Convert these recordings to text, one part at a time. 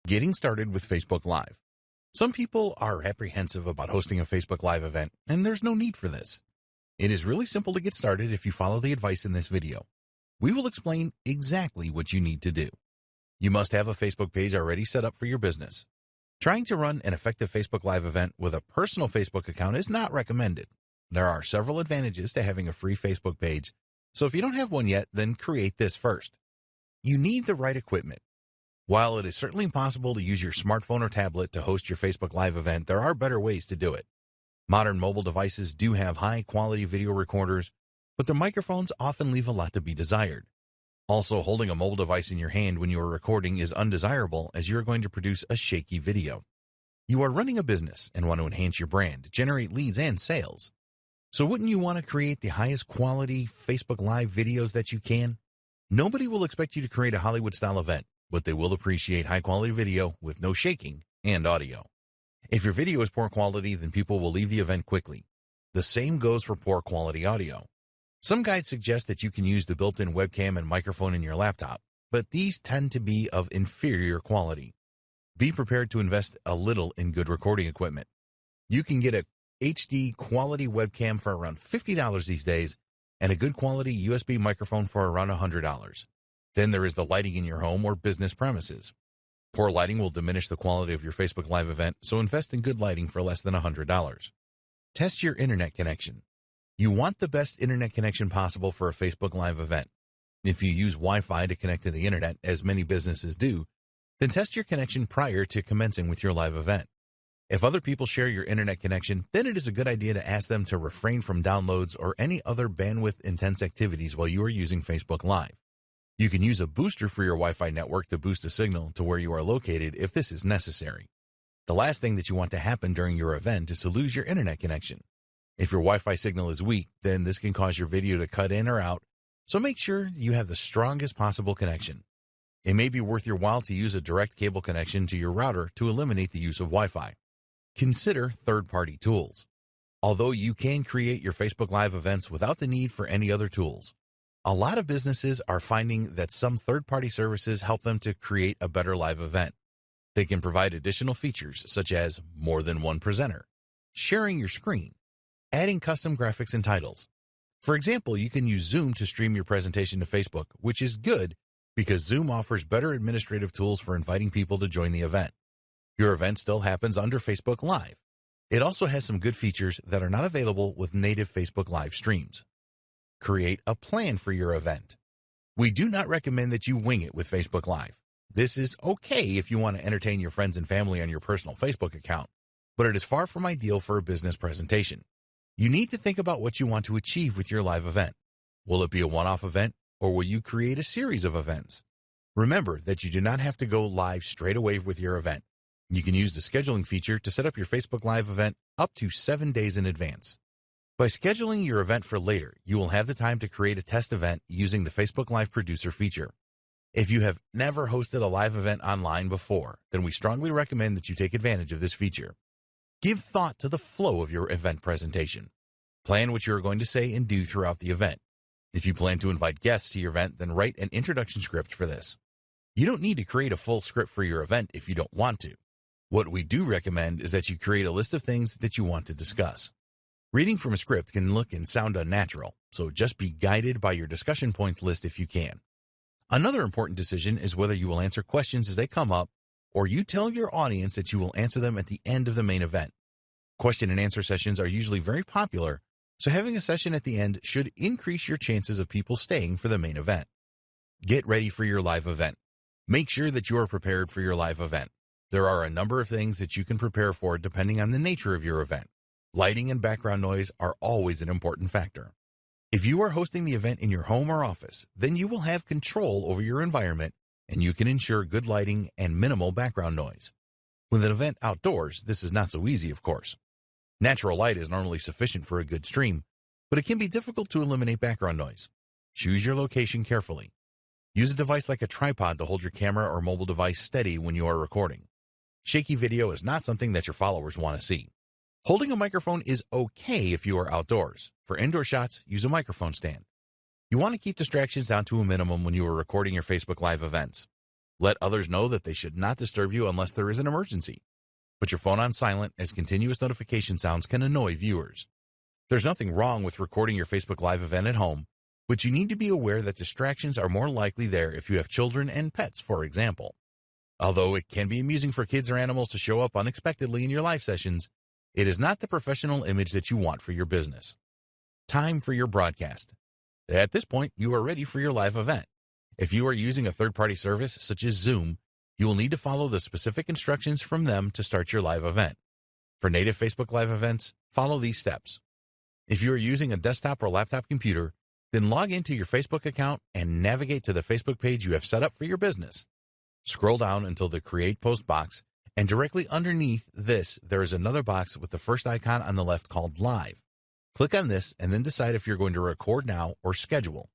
Getting started with Facebook Live. Some people are apprehensive about hosting a Facebook Live event, and there's no need for this. It is really simple to get started if you follow the advice in this video. We will explain exactly what you need to do. You must have a Facebook page already set up for your business. Trying to run an effective Facebook Live event with a personal Facebook account is not recommended. There are several advantages to having a free Facebook page, so if you don't have one yet, then create this first. You need the right equipment. While it is certainly possible to use your smartphone or tablet to host your Facebook Live event, there are better ways to do it. Modern mobile devices do have high-quality video recorders, but the microphones often leave a lot to be desired. Also, holding a mobile device in your hand when you are recording is undesirable as you are going to produce a shaky video. You are running a business and want to enhance your brand, generate leads and sales. So wouldn't you want to create the highest quality Facebook Live videos that you can? Nobody will expect you to create a Hollywood-style event, but they will appreciate high-quality video with no shaking and audio. If your video is poor quality, then people will leave the event quickly. The same goes for poor quality audio. Some guides suggest that you can use the built-in webcam and microphone in your laptop, but these tend to be of inferior quality. Be prepared to invest a little in good recording equipment. You can get a HD quality webcam for around $50 these days, and a good quality USB microphone for around $100. Then there is the lighting in your home or business premises. Poor lighting will diminish the quality of your Facebook Live event, so invest in good lighting for less than $100. Test your internet connection. You want the best internet connection possible for a Facebook Live event. If you use Wi-Fi to connect to the internet, as many businesses do, then test your connection prior to commencing with your live event. If other people share your internet connection, then it is a good idea to ask them to refrain from downloads or any other bandwidth-intense activities while you are using Facebook Live. You can use a booster for your Wi-Fi network to boost a signal to where you are located if this is necessary. The last thing that you want to happen during your event is to lose your internet connection. If your Wi-Fi signal is weak, then this can cause your video to cut in or out, so make sure you have the strongest possible connection. It may be worth your while to use a direct cable connection to your router to eliminate the use of Wi-Fi. Consider third-party tools. Although you can create your Facebook Live events without the need for any other tools, a lot of businesses are finding that some third-party services help them to create a better live event. They can provide additional features such as more than one presenter, sharing your screen, adding custom graphics and titles. For example, you can use Zoom to stream your presentation to Facebook, which is good because Zoom offers better administrative tools for inviting people to join the event. Your event still happens under Facebook Live. It also has some good features that are not available with native Facebook Live streams. Create a plan for your event. We do not recommend that you wing it with Facebook Live. This is okay if you want to entertain your friends and family on your personal Facebook account, but it is far from ideal for a business presentation. You need to think about what you want to achieve with your live event. Will it be a one-off event, or will you create a series of events? Remember that you do not have to go live straight away with your event. You can use the scheduling feature to set up your Facebook Live event up to 7 days in advance. By scheduling your event for later, you will have the time to create a test event using the Facebook Live Producer feature. If you have never hosted a live event online before, then we strongly recommend that you take advantage of this feature. Give thought to the flow of your event presentation. Plan what you are going to say and do throughout the event. If you plan to invite guests to your event, then write an introduction script for this. You don't need to create a full script for your event if you don't want to. What we do recommend is that you create a list of things that you want to discuss. Reading from a script can look and sound unnatural, so just be guided by your discussion points list if you can. Another important decision is whether you will answer questions as they come up, or you tell your audience that you will answer them at the end of the main event. Question and answer sessions are usually very popular, so having a session at the end should increase your chances of people staying for the main event. Get ready for your live event. Make sure that you are prepared for your live event. There are a number of things that you can prepare for depending on the nature of your event. Lighting and background noise are always an important factor. If you are hosting the event in your home or office, then you will have control over your environment and you can ensure good lighting and minimal background noise. With an event outdoors, this is not so easy, of course. Natural light is normally sufficient for a good stream, but it can be difficult to eliminate background noise. Choose your location carefully. Use a device like a tripod to hold your camera or mobile device steady when you are recording. Shaky video is not something that your followers want to see. Holding a microphone is okay if you are outdoors. For indoor shots, use a microphone stand. You want to keep distractions down to a minimum when you are recording your Facebook Live events. Let others know that they should not disturb you unless there is an emergency. Put your phone on silent, as continuous notification sounds can annoy viewers. There's nothing wrong with recording your Facebook Live event at home, but you need to be aware that distractions are more likely there if you have children and pets, for example. Although it can be amusing for kids or animals to show up unexpectedly in your live sessions, it is not the professional image that you want for your business. Time for your broadcast. At this point, you are ready for your live event. If you are using a third-party service such as Zoom, you will need to follow the specific instructions from them to start your live event. For native Facebook Live events, follow these steps. If you are using a desktop or laptop computer, then log into your Facebook account and navigate to the Facebook page you have set up for your business. Scroll down until the Create Post box, and directly underneath this, there is another box with the first icon on the left called Live. Click on this and then decide if you're going to record now or schedule.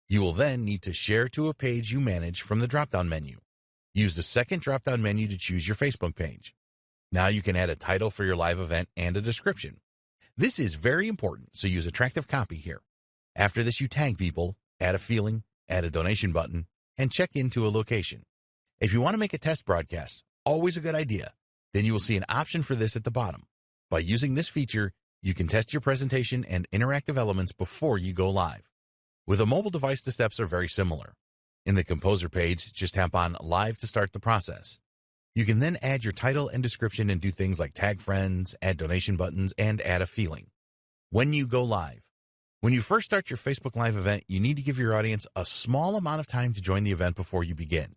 You will then need to share to a page you manage from the drop-down menu. Use the second drop-down menu to choose your Facebook page. Now you can add a title for your live event and a description. This is very important, so use attractive copy here. After this, you tag people, add a feeling, add a donation button, and check into a location. If you want to make a test broadcast, always a good idea, then you will see an option for this at the bottom. By using this feature, you can test your presentation and interactive elements before you go live. With a mobile device, the steps are very similar. In the Composer page, just tap on Live to start the process. You can then add your title and description and do things like tag friends, add donation buttons, and add a feeling. When you go live. When you first start your Facebook Live event, you need to give your audience a small amount of time to join the event before you begin.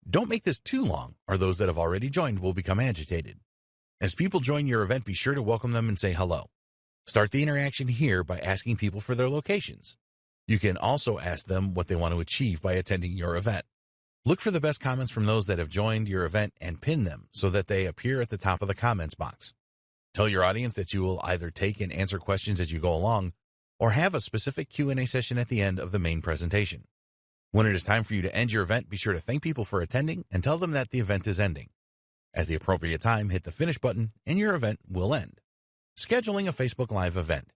Don't make this too long, or those that have already joined will become agitated. As people join your event, be sure to welcome them and say hello. Start the interaction here by asking people for their locations. You can also ask them what they want to achieve by attending your event. Look for the best comments from those that have joined your event and pin them so that they appear at the top of the comments box. Tell your audience that you will either take and answer questions as you go along or have a specific Q&A session at the end of the main presentation. When it is time for you to end your event, be sure to thank people for attending and tell them that the event is ending. At the appropriate time, hit the finish button and your event will end. Scheduling a Facebook Live event.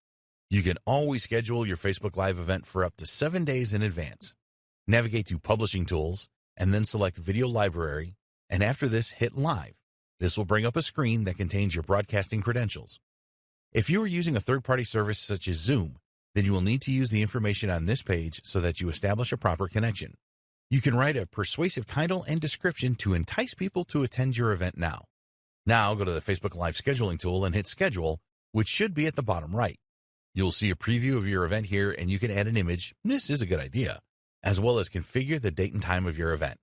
You can always schedule your Facebook Live event for up to 7 days in advance. Navigate to Publishing Tools and then select Video Library, and after this, hit Live. This will bring up a screen that contains your broadcasting credentials. If you are using a third-party service such as Zoom, then you will need to use the information on this page so that you establish a proper connection. You can write a persuasive title and description to entice people to attend your event now. Now go to the Facebook Live scheduling tool and hit Schedule, which should be at the bottom right. You'll see a preview of your event here, and you can add an image, this is a good idea, as well as configure the date and time of your event.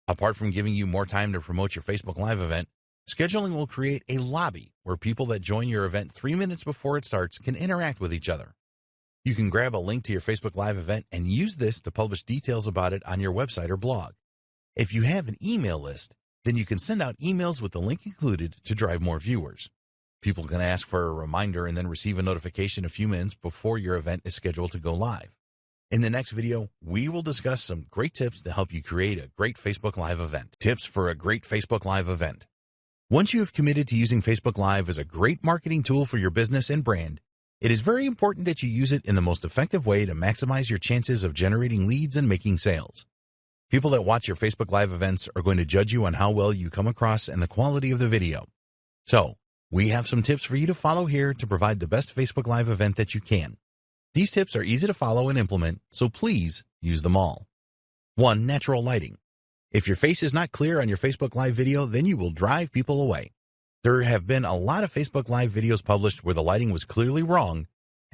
Apart from giving you more time to promote your Facebook Live event, scheduling will create a lobby where people that join your event 3 minutes before it starts can interact with each other. You can grab a link to your Facebook Live event and use this to publish details about it on your website or blog. If you have an email list, then you can send out emails with the link included to drive more viewers. People can ask for a reminder and then receive a notification a few minutes before your event is scheduled to go live. In the next video, we will discuss some great tips to help you create a great Facebook Live event. Tips for a great Facebook Live event. Once you have committed to using Facebook Live as a great marketing tool for your business and brand, it is very important that you use it in the most effective way to maximize your chances of generating leads and making sales. People that watch your Facebook Live events are going to judge you on how well you come across and the quality of the video. So, we have some tips for you to follow here to provide the best Facebook Live event that you can. These tips are easy to follow and implement, so please use them all. 1. Natural lighting. If your face is not clear on your Facebook Live video, then you will drive people away. There have been a lot of Facebook Live videos published where the lighting was clearly wrong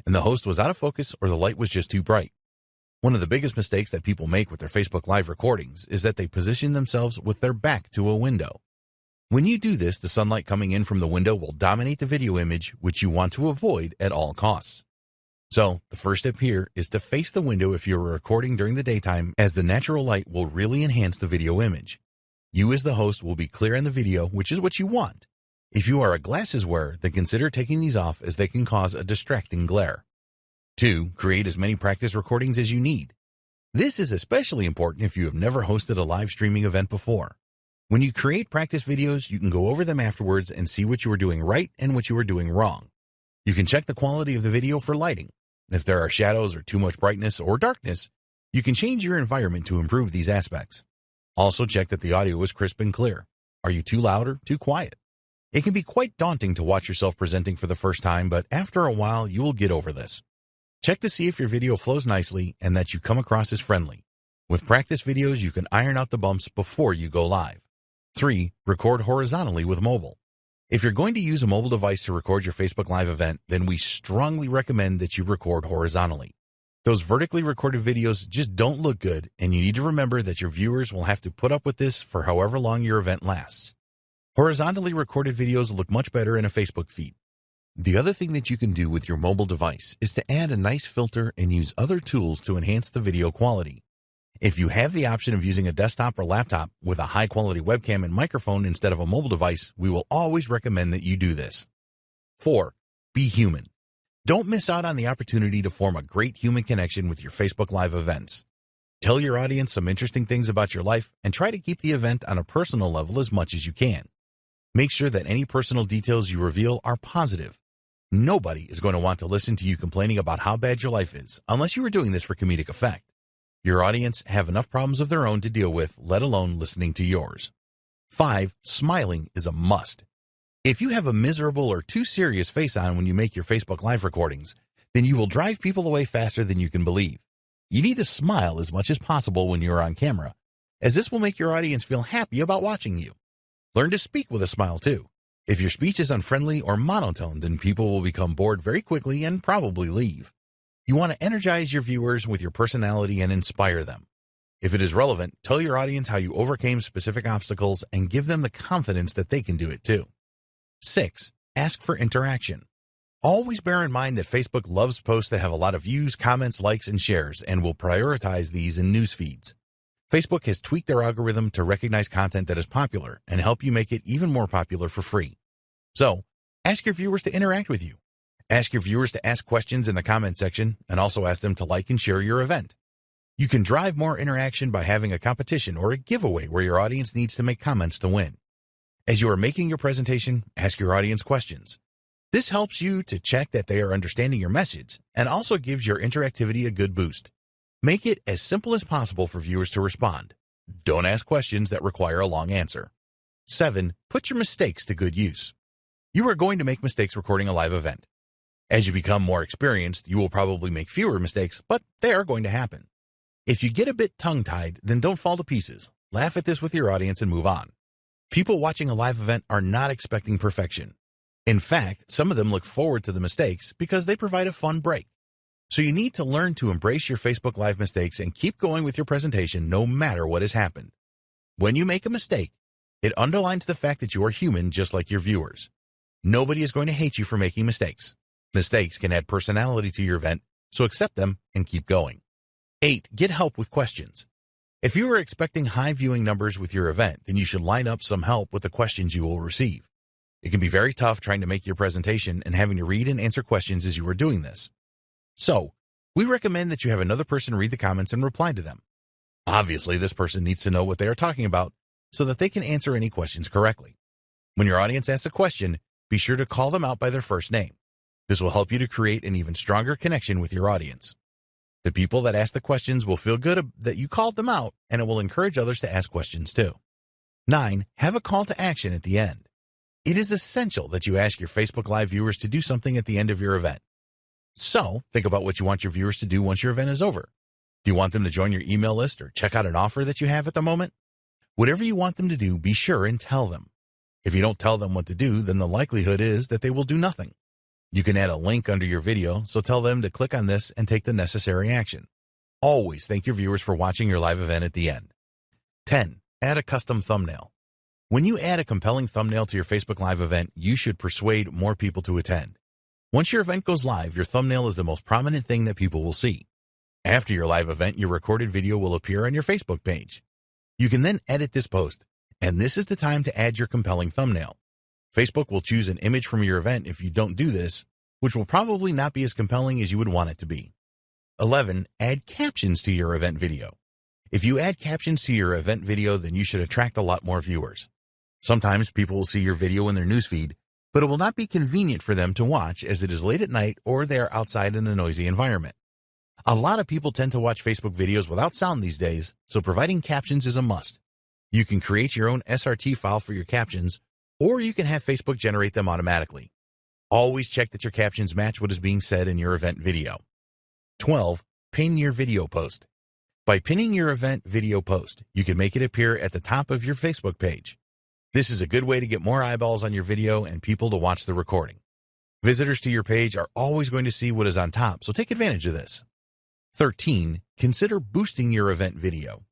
and the host was out of focus or the light was just too bright. One of the biggest mistakes that people make with their Facebook Live recordings is that they position themselves with their back to a window. When you do this, the sunlight coming in from the window will dominate the video image, which you want to avoid at all costs. So, the first step here is to face the window if you're recording during the daytime, as the natural light will really enhance the video image. You as the host will be clear in the video, which is what you want. If you are a glasses wearer, then consider taking these off as they can cause a distracting glare. 2. Create as many practice recordings as you need. This is especially important if you have never hosted a live streaming event before. When you create practice videos, you can go over them afterwards and see what you are doing right and what you are doing wrong. You can check the quality of the video for lighting. If there are shadows or too much brightness or darkness, you can change your environment to improve these aspects. Also check that the audio is crisp and clear. Are you too loud or too quiet? It can be quite daunting to watch yourself presenting for the first time, but after a while, you will get over this. Check to see if your video flows nicely and that you come across as friendly. With practice videos, you can iron out the bumps before you go live. 3. Record horizontally with mobile. If you're going to use a mobile device to record your Facebook Live event, then we strongly recommend that you record horizontally. Those vertically recorded videos just don't look good, and you need to remember that your viewers will have to put up with this for however long your event lasts. Horizontally recorded videos look much better in a Facebook feed. The other thing that you can do with your mobile device is to add a nice filter and use other tools to enhance the video quality. If you have the option of using a desktop or laptop with a high-quality webcam and microphone instead of a mobile device, we will always recommend that you do this. 4. Be human. Don't miss out on the opportunity to form a great human connection with your Facebook Live events. Tell your audience some interesting things about your life and try to keep the event on a personal level as much as you can. Make sure that any personal details you reveal are positive. Nobody is going to want to listen to you complaining about how bad your life is unless you are doing this for comedic effect. Your audience have enough problems of their own to deal with, let alone listening to yours. 5. Smiling is a must. If you have a miserable or too serious face on when you make your Facebook Live recordings, then you will drive people away faster than you can believe. You need to smile as much as possible when you are on camera, as this will make your audience feel happy about watching you. Learn to speak with a smile too. If your speech is unfriendly or monotone, then people will become bored very quickly and probably leave. You want to energize your viewers with your personality and inspire them. If it is relevant, tell your audience how you overcame specific obstacles and give them the confidence that they can do it too. 6. Ask for interaction. Always bear in mind that Facebook loves posts that have a lot of views, comments, likes, and shares, and will prioritize these in news feeds. Facebook has tweaked their algorithm to recognize content that is popular and help you make it even more popular for free. So, ask your viewers to interact with you. Ask your viewers to ask questions in the comment section and also ask them to like and share your event. You can drive more interaction by having a competition or a giveaway where your audience needs to make comments to win. As you are making your presentation, ask your audience questions. This helps you to check that they are understanding your message and also gives your interactivity a good boost. Make it as simple as possible for viewers to respond. Don't ask questions that require a long answer. 7. Put your mistakes to good use. You are going to make mistakes recording a live event. As you become more experienced, you will probably make fewer mistakes, but they are going to happen. If you get a bit tongue-tied, then don't fall to pieces. Laugh at this with your audience and move on. People watching a live event are not expecting perfection. In fact, some of them look forward to the mistakes because they provide a fun break. So you need to learn to embrace your Facebook Live mistakes and keep going with your presentation no matter what has happened. When you make a mistake, it underlines the fact that you are human just like your viewers. Nobody is going to hate you for making mistakes. Mistakes can add personality to your event, so accept them and keep going. 8. Get help with questions. If you are expecting high viewing numbers with your event, then you should line up some help with the questions you will receive. It can be very tough trying to make your presentation and having to read and answer questions as you are doing this. So, we recommend that you have another person read the comments and reply to them. Obviously, this person needs to know what they are talking about so that they can answer any questions correctly. When your audience asks a question, be sure to call them out by their first name. This will help you to create an even stronger connection with your audience. The people that ask the questions will feel good that you called them out, and it will encourage others to ask questions too. 9. Have a call to action at the end. It is essential that you ask your Facebook Live viewers to do something at the end of your event. So, think about what you want your viewers to do once your event is over. Do you want them to join your email list or check out an offer that you have at the moment? Whatever you want them to do, be sure and tell them. If you don't tell them what to do, then the likelihood is that they will do nothing. You can add a link under your video, so tell them to click on this and take the necessary action. Always thank your viewers for watching your live event at the end. 10. Add a custom thumbnail. When you add a compelling thumbnail to your Facebook Live event, you should persuade more people to attend. Once your event goes live, your thumbnail is the most prominent thing that people will see. After your live event, your recorded video will appear on your Facebook page. You can then edit this post, and this is the time to add your compelling thumbnail. Facebook will choose an image from your event if you don't do this, which will probably not be as compelling as you would want it to be. 11. Add captions to your event video. If you add captions to your event video, then you should attract a lot more viewers. Sometimes people will see your video in their newsfeed, but it will not be convenient for them to watch as it is late at night or they are outside in a noisy environment. A lot of people tend to watch Facebook videos without sound these days, so providing captions is a must. You can create your own SRT file for your captions, or you can have Facebook generate them automatically. Always check that your captions match what is being said in your event video. 12. Pin your video post. By pinning your event video post, you can make it appear at the top of your Facebook page. This is a good way to get more eyeballs on your video and people to watch the recording. Visitors to your page are always going to see what is on top, so take advantage of this. 13. Consider boosting your event video.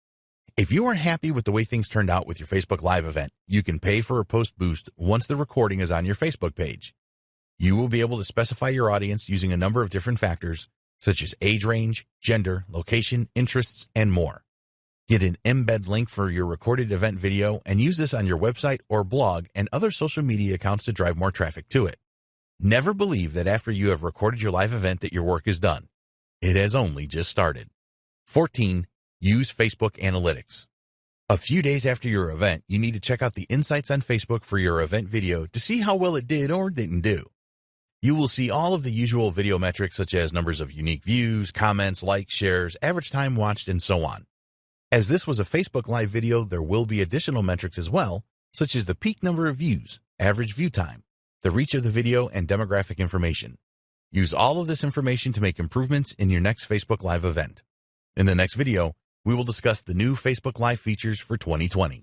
If you are happy with the way things turned out with your Facebook Live event, you can pay for a post boost once the recording is on your Facebook page. You will be able to specify your audience using a number of different factors, such as age range, gender, location, interests, and more. Get an embed link for your recorded event video and use this on your website or blog and other social media accounts to drive more traffic to it. Never believe that after you have recorded your live event that your work is done. It has only just started. 14. Use Facebook Analytics. A few days after your event, you need to check out the insights on Facebook for your event video to see how well it did or didn't do. You will see all of the usual video metrics such as numbers of unique views, comments, likes, shares, average time watched, and so on. As this was a Facebook Live video, there will be additional metrics as well, such as the peak number of views, average view time, the reach of the video, and demographic information. Use all of this information to make improvements in your next Facebook Live event. In the next video, we will discuss the new Facebook Live features for 2020.